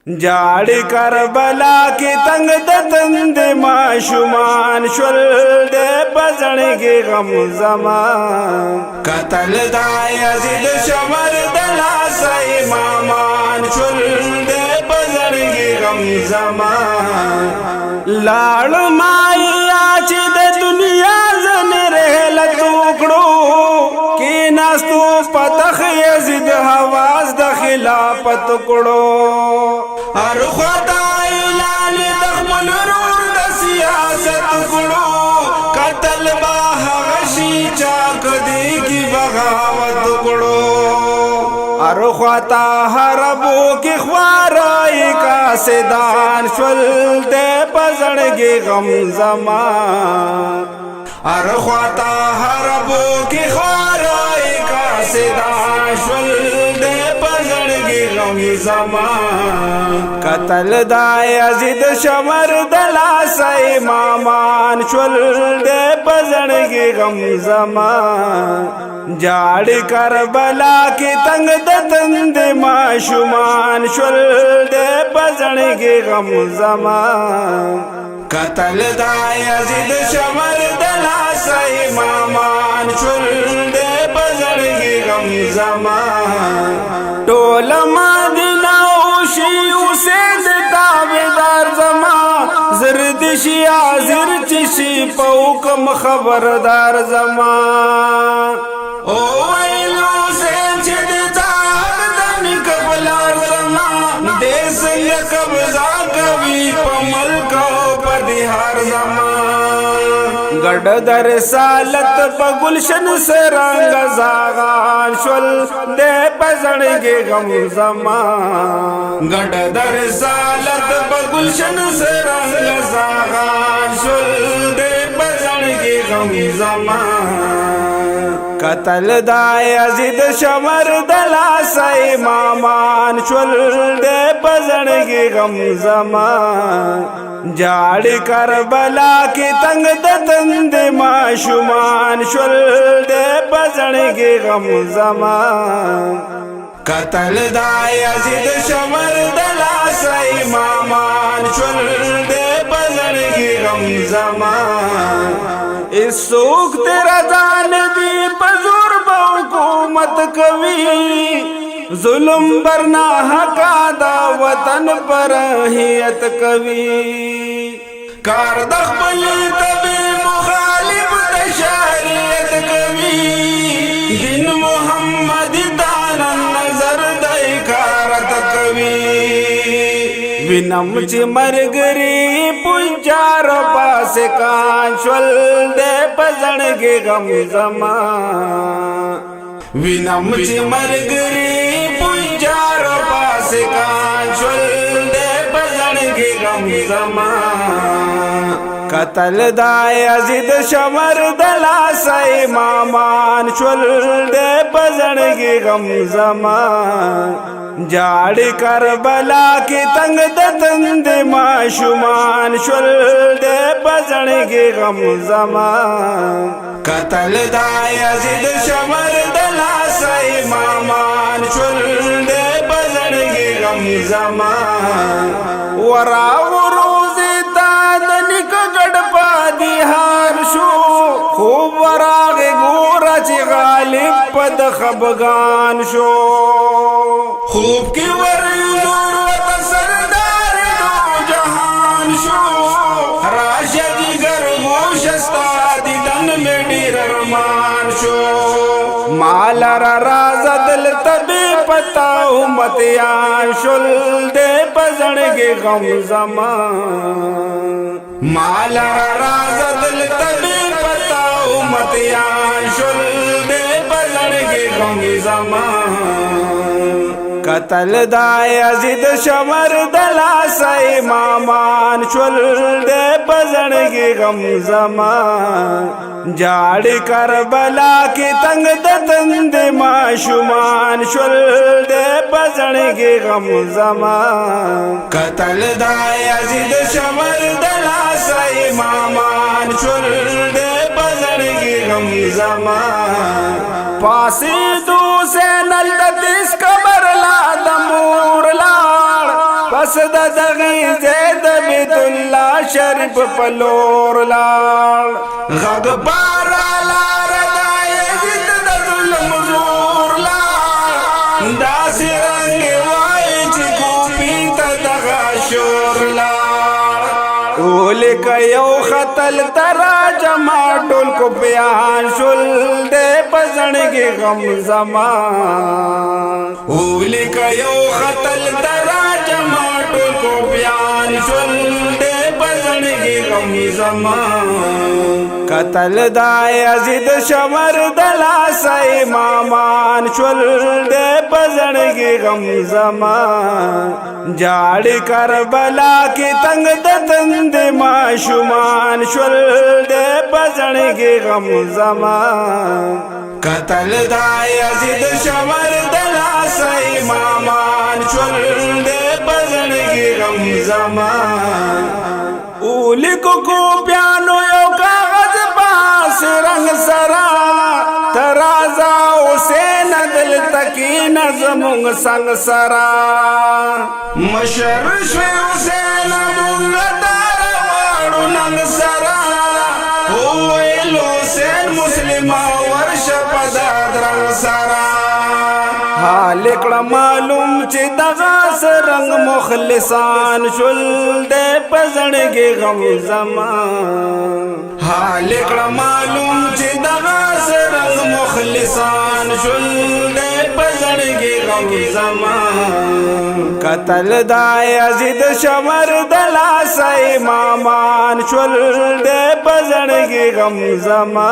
जाड़ी करबला की तंग दतंद माशुमान शुल दे बजण के गम जमान कतल दाय यजीद शमर दला सई मामान शुल दे बजण के गम जमान लाड़ माई आची दे दुनिया जन रहल टुकड़ो की नास्तु पतख यजीद हवाज द खिलाफत कुड़ो हर खुदाई लाल दखमल रूर द सियासत कुड़ो कतल बाहशी चाक दी की बगावत कुड़ो हर खुदा हरबो की ख्वाराई का सिदान शुल दे बजड़ के गम जमान हर खुदा हरबो की ख्वाराई का सिदान शुल दे बजड़ के गम जमान कतल दाय यजीद शमर दला सई मामान शुल दे बजड़ के गम जमान जाड़ी करबला की तंग दतंद माशुमान शुल दे बजड़ के गम जमान कतल दाय यजीद शमर दला सई मामान शुल दे बजड़ के गम जमान टोल मदीना उशी उसे दावेदार जमा जरदिशिया जिरचिशी पौकम खबरदार जमा ओ वैलो से छिड़ता हरदम कबलार जमा देश ने कब्जा कभी पमल को पदिहार जमा गढ़ दर सालत बगुलशन से रंग जागान शुल दे बजड़ के गम जमान गढ़ दर सालत बगुलशन से रंग जागान शुल दे बजड़ के गम जमान कतल दाय यजीद शमर दला सई मामान शुल दे बजड़ के गम जमान जाड़ी करबला की तंग दतंद माशुमान शुल दे बजड़ के गम जमान कतल दाय यजीद शमर दला सई मामान शुल दे बजड़ के गम जमान इस सूख तेरा जान दी बजुर हुकूमत कवि जुल्म बरना हका दा वतन पर हियत कवि कार दखबली तबी मुखालिफ शरीयत कवि दिन मोहम्मद दानन नजर दई कारत कवि विनम चिमर गरी पुंचार पास कान शुल दे बजड़ के गम जमान विनम चिमर गरी पुंचार पास कान शुल दे बजड़ के गम जमान कतल दाय यजीद शमर दला सई मामान शुल दे बजड़ के गम जमान जाड़ी करबला की तंग दतंद माशुमान शुल दे बजड़ के गम जमान कतल दाय यजीद शमर दला सई मामान शुल दे बजड़ के गम जमान वरा रोजे तादनिक गड़पा दिहार शो खूब वराग गोरा ची गालिब पद खबगान शो खूब की वरूरत सरदार दो जहान शो राशदी गर्मोशस्ता दिदन में डिरमान शो मालर राजदल तबे पता उमतियान शुल दे बजड़ के गम जमान मालर राजदल तबे पता उमतियान शुल दे बजड़ के गम जमान कतल दाय यजीद शमर दला सई मामान शुल दे बजड़ के गम जमान जाड़ी करबला की तंग दतंद माशुमान शुल दे बजड़ के गम जमान कतल दाय यजीद शमर दला सई मामान शुल दे बजड़ के गम जमान पासी दूसे नल दिस कबर ला दमूर लाड़ د دغې ځای د بیت الله شریف په لور لاړ غږ باره لاره دا یزید د ظلم زور لاړ داسې رنګې وایي چې کوپي ته دغه شور لاړ ولیکه یو خطل تراجمه ټول کوپیان شول دی په زړګي غم زما ولیکه یو خطل تراجمه ټول کوپیان شول دی په زړګي غم زما قتل دا یزید شمر د لاسه امامان شول دی په زړګي غم زما جاړي کربلا کې تنگ د تند ماشومان شول دی په زړګي غم زما قتل دا یزید شمر د لاسه امامان شول دی په زړګي غم زما اولیکو کو پیانو یو کاغذ باس رنگ سرا ترازا حسین دل تکی نظمونگ سنگ سرا مشر شوی حسین مونگ داروارو ننگ سرا ہوئیل حسین مسلمہ ورش پداد رنگ سرا حال کړه معلوم چې دغه سرنګ مخلصان شول دی په زړګي غم زما حال کړه معلوم چې دغه سرنګ مخلصان شول دی په زړګي غم زما قتل دا یزید شمر د لاسه امامان شول دی په زړګي غم زما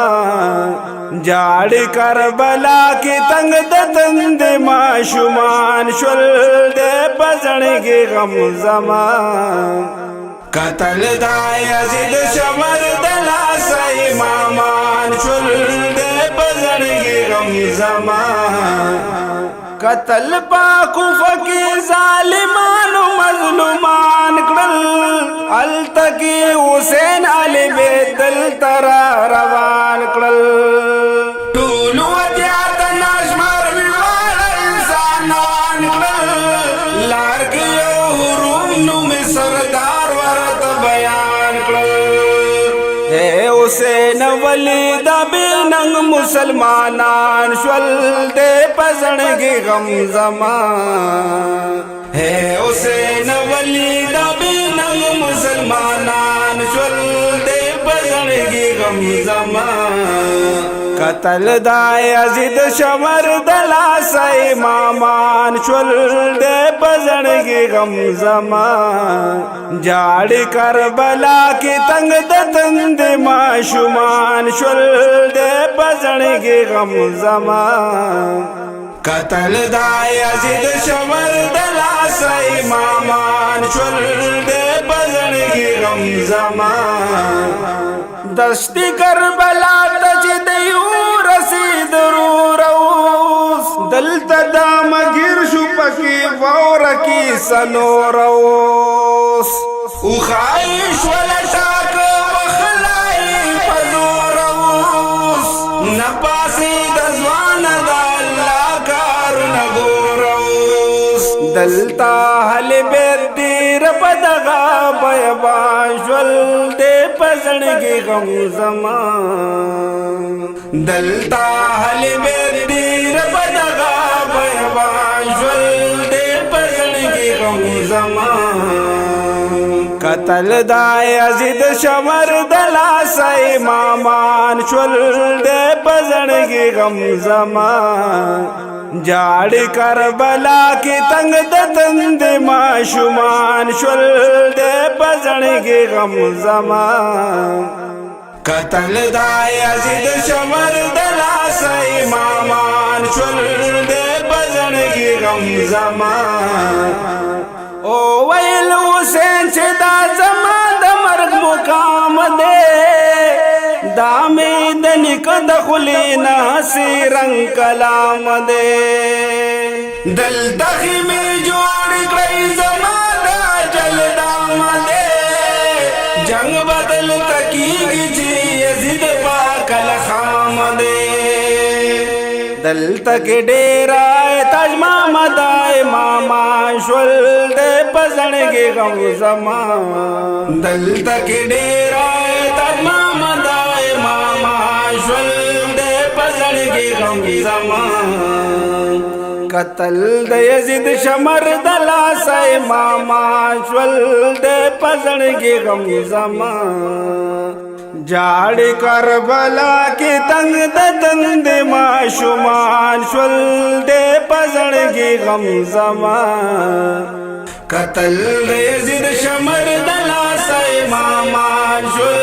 جاړي کربلا کې تنگ د تند ماشومان شول دی په زړګي غم زما قتل دا یزید شمر د لاسه امامان شول دی په زړګي غم زما قتل پاکو فکی ظالمانو مظلومان کړل التکی حسین علی بیت دل ترا روان کړل ټولو دیات نشمر بیوار انسانان کړل لار کې یو حروم نوم سردار ورت بیان کړل اے حسین ولی د بیننګ مسلمانان شول دی په زړګي غم زما اے حسین ولی د بیننګ مسلمانان شول دی په زړګي غم زما قتل دا یزید شمر د لاسه امامان شول دی په زړګي غم زما جاړي کربلا کې تنگ د تند ماشومان شول دی په زړګي غم زما قتل دا یزید شمر د لاسه امامان شول دی په زړګي غم زما دشتی کربلا ته چې دیو رسید روس دلته دا مګیر شو پکې وور کې سنوروس او خایش ولا ټاک وخلای پزوروس نپاسي د ځوان د الله کار نګوروس دلته هل بیت دیر بدغا بیابان شول دی په زړګي غم زما دلته هل بیت دیر بدغا بیابان شول دی په زړګي غم زما قتل دا یزید شمر د لاسه امامان شول دی په زړګي غم زما جاړي کربلا کې تنگ د تند ماشومان شول دی په زړګي غم زما قتل دا یزید شمر د لاسه امامان شول دی په زړګي غم زما او ویل حسین چې دا زما د مرګ مقام دی دا می د نیک د خلی ناسی رنگ کلام دی دلته می جوړ کړی زما د جل دام دی جنگ بدل تکیږي چې یزید پاک الخام دی دلته کې ډیر تاج ماما دای ماما شول دے پزړګي غم زما دلته کې ډېر تاج ماما دای ماما شول دے پزړګي غم زما قتل د یزید شمر د لاسه ماما شول دے پزړګي غم زما جاڑی کربلا کی تنگ د تند ماشومان شول دے پزړګي غم زما قتل د یزید شمر د لاسه ماما شول